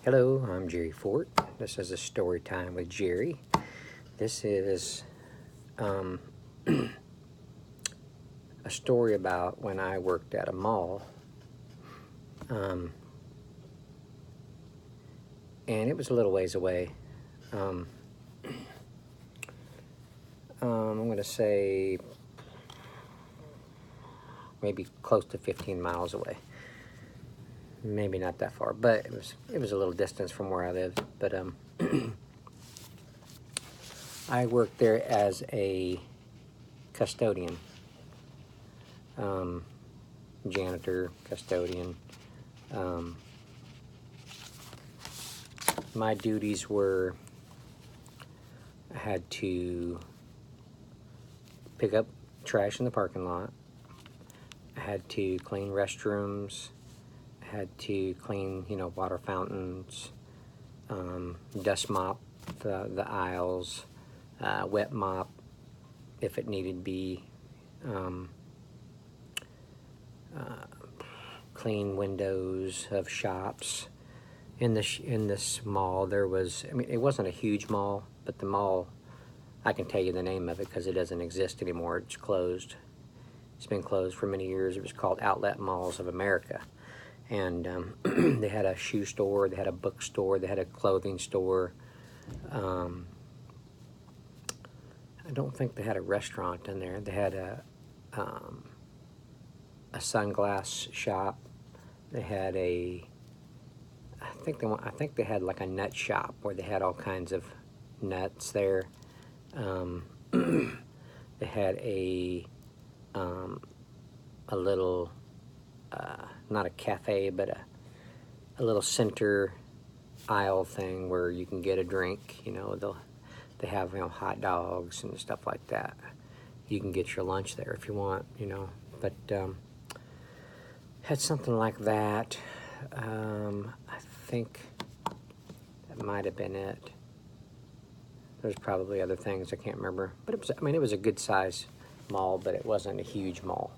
Hello, I'm Jerry Fort. This is a story time with Jerry. This is a story about when I worked at a mall. And it was a little ways away. I'm going to say maybe close to 15 miles away. Maybe not that far, but it was a little distance from where I lived. But I worked there as a custodian, janitor, custodian. My duties were I had to pick up trash in the parking lot. I had to clean restrooms. I had to clean, water fountains, dust mop the aisles, wet mop if it needed to be, clean windows of shops. In this mall, there was, it wasn't a huge mall, but the mall, I can tell you the name of it because it doesn't exist anymore. It's closed. It's been closed for many years. It was called Outlet Malls of America. And they had a shoe store, they had a bookstore, they had a clothing store. I don't think they had a restaurant in there. They had a sunglass shop. They had I think they had like a nut shop where they had all kinds of nuts there. They had a little, not a cafe, but a little center aisle thing where you can get a drink. They have hot dogs and stuff like that. You can get your lunch there if you want. But had something like that. I think that might have been it. There's probably other things I can't remember, but it was a good size mall, but it wasn't a huge mall.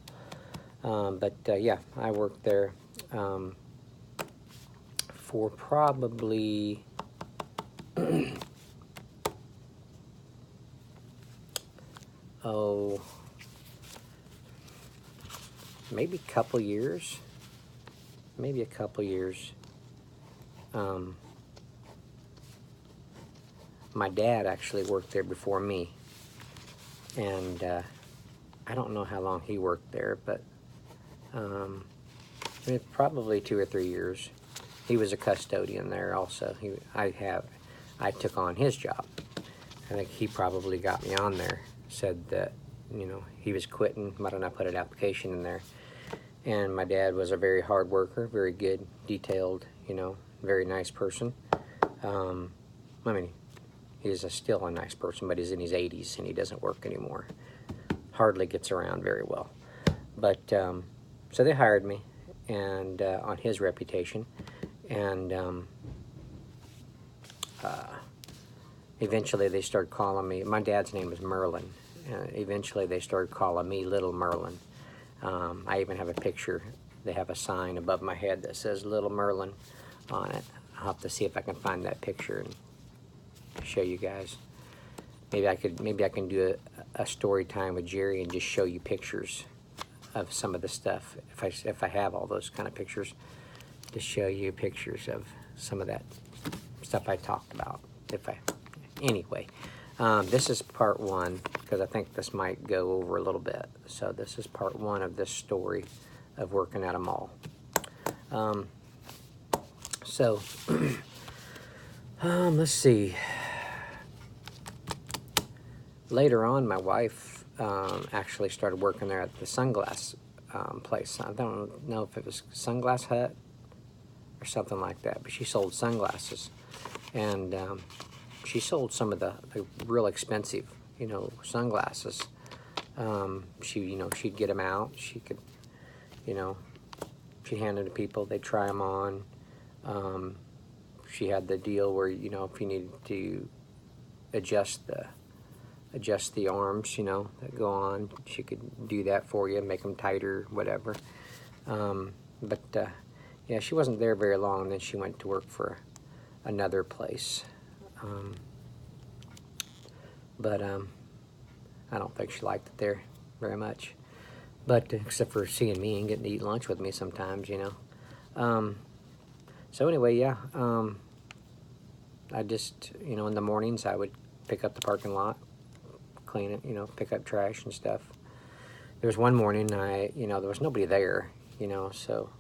Yeah, I worked there for probably maybe a couple years. My dad actually worked there before me, and I don't know how long he worked there, but probably 2 or 3 years. He was a custodian there also. I took on his job. I think he probably got me on there, said that, he was quitting, why don't I put an application in there? And my dad was a very hard worker, very good, detailed, very nice person. He's still a nice person, but he's in his 80s and he doesn't work anymore. Hardly gets around very well. But, so they hired me and on his reputation. And eventually they started calling me, my dad's name was Merlin. Eventually they started calling me Little Merlin. I even have a picture. They have a sign above my head that says Little Merlin on it. I'll have to see if I can find that picture and show you guys. Maybe I can do a story time with Jerry and just show you pictures of some of the stuff. If I have all those kind of pictures, to show you pictures of some of that stuff I talked about. Anyway, this is part 1 because I think this might go over a little bit. So this is part 1 of this story of working at a mall. Let's see. Later on, my wife actually started working there at the sunglass place. I don't know if it was Sunglass Hut or something like that, but she sold sunglasses. And she sold some of the real expensive, sunglasses. She'd get them out. She could, she'd hand them to people. They'd try them on. She had the deal where, if you needed to adjust the arms, that go on, she could do that for you, make them tighter, whatever. Yeah, she wasn't there very long. Then she went to work for another place. But I don't think she liked it there very much. But except for seeing me and getting to eat lunch with me sometimes, you know. So anyway, yeah. I just, you know, in the mornings I would pick up the parking lot, clean it, you know, pick up trash and stuff. There was one morning you know, there was nobody there, you know, so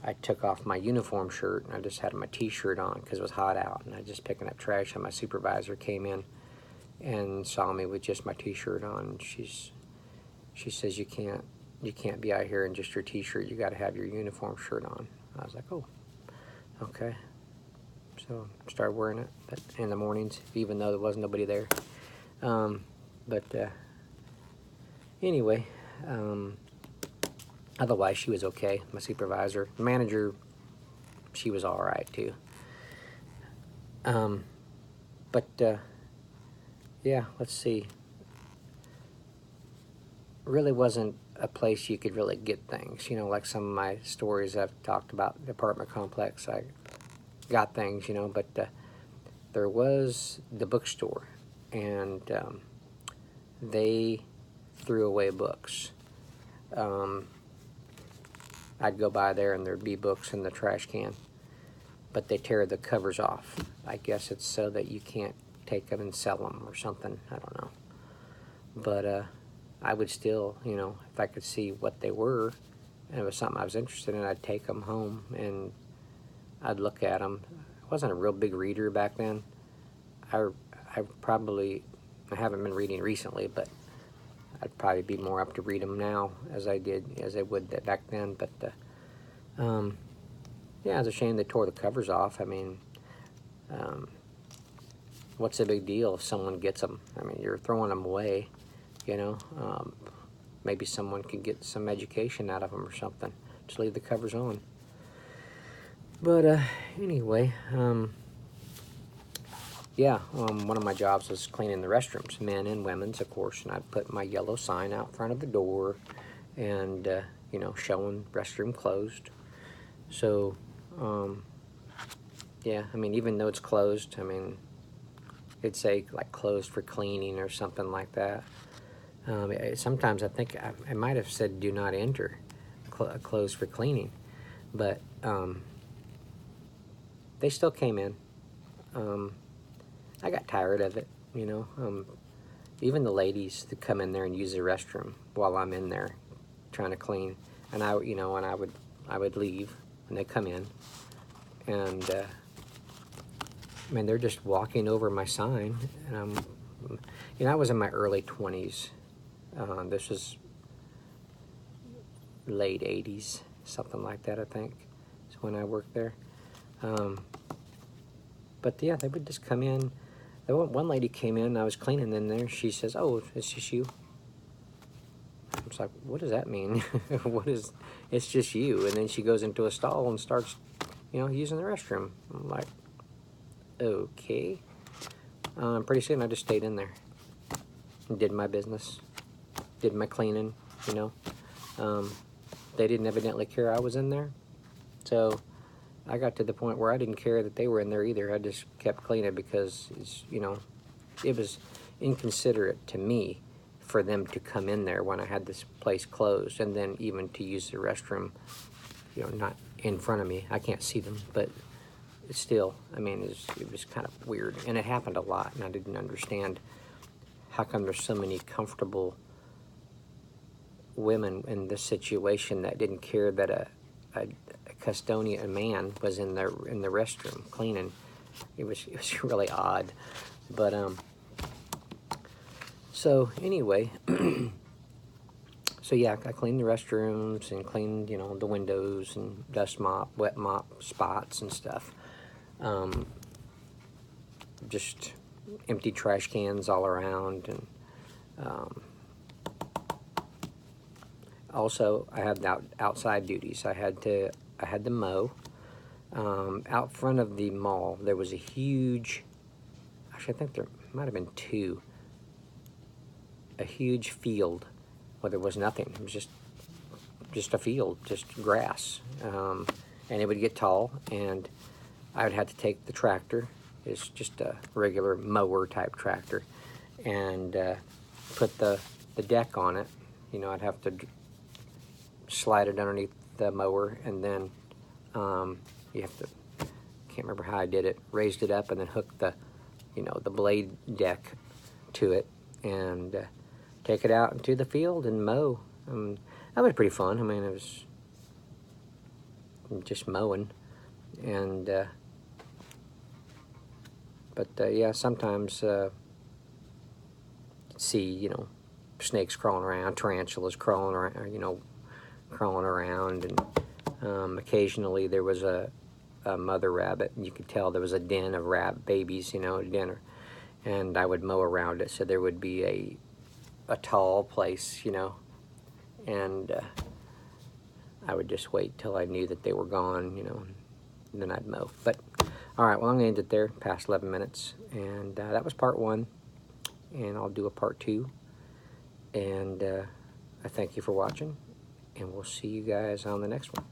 I took off my uniform shirt and I just had my t-shirt on because it was hot out, and I just picking up trash, and my supervisor came in and saw me with just my t-shirt on. She says, you can't be out here in just your t-shirt, you got to have your uniform shirt on. I was like, oh, okay. So I started wearing it, but in the mornings, even though there wasn't nobody there. Anyway, otherwise she was okay. My supervisor, the manager, she was all right too. Yeah, let's see. Really wasn't a place you could really get things, you know, like some of my stories I've talked about, the apartment complex. I got things, you know, but there was the bookstore, and they threw away books. I'd go by there and there'd be books in the trash can, but they tear the covers off. I guess it's so that you can't take them and sell them or something. I don't know. But I would still, you know, if I could see what they were and it was something I was interested in, I'd take them home and I'd look at them. I wasn't a real big reader back then. I haven't been reading recently, but I'd probably be more up to read them now as I would back then. But yeah, it's a shame they tore the covers off. I mean, what's the big deal if someone gets them? I mean, you're throwing them away, you know. Maybe someone could get some education out of them or something. Just leave the covers on. But anyway, yeah, one of my jobs was cleaning the restrooms, men and women's, of course, and I'd put my yellow sign out front of the door and, you know, showing restroom closed. So, yeah, I mean, even though it's closed, I mean, it'd say, like, closed for cleaning or something like that. Sometimes I think I might have said do not enter, closed for cleaning, but they still came in. I got tired of it, you know. Even the ladies that come in there and use the restroom while I'm in there trying to clean, and I would leave, and they come in, and I mean, they're just walking over my sign, and you know, I was in my early 20s. This was late 80s, something like that, I think, is when I worked there. But yeah, they would just come in. One lady came in, I was cleaning in there, she says, oh, it's just you? I was like, what does that mean? It's just you? And then she goes into a stall and starts, you know, using the restroom. I'm like, okay. Pretty soon I just stayed in there and did my business, did my cleaning, you know. They didn't evidently care I was in there, so I got to the point where I didn't care that they were in there either. I just kept cleaning because, you know, it was inconsiderate to me for them to come in there when I had this place closed, and then even to use the restroom, you know, not in front of me. I can't see them, but it's still, I mean, it was kind of weird, and it happened a lot, and I didn't understand how come there's so many comfortable women in this situation that didn't care that a custodian man was in the restroom cleaning. It was really odd. But so anyway, so yeah, I cleaned the restrooms and cleaned, you know, the windows and dust mop, wet mop spots and stuff. Just empty trash cans all around, and also I had outside duties. I had to mow. Out front of the mall, there was a huge, actually I think there might have been two, a huge field where there was nothing. It was just a field, just grass. And it would get tall, and I would have to take the tractor, it's just a regular mower type tractor, and put the deck on it. You know, I'd have to slide it underneath the mower, and then you have to, can't remember how I did it, raised it up and then hooked the, you know, the blade deck to it, and take it out into the field and mow. That was pretty fun. I mean, it was just mowing, and yeah, sometimes see, you know, snakes crawling around, tarantulas crawling around, you know, crawling around, and occasionally there was a mother rabbit, and you could tell there was a den of rabbit babies, you know, a den, and I would mow around it, so there would be a tall place, you know, and I would just wait till I knew that they were gone, you know, and then I'd mow. But all right, well, I'm gonna end it there, past 11 minutes, and that was part 1, and I'll do a part 2, and I thank you for watching, and we'll see you guys on the next one.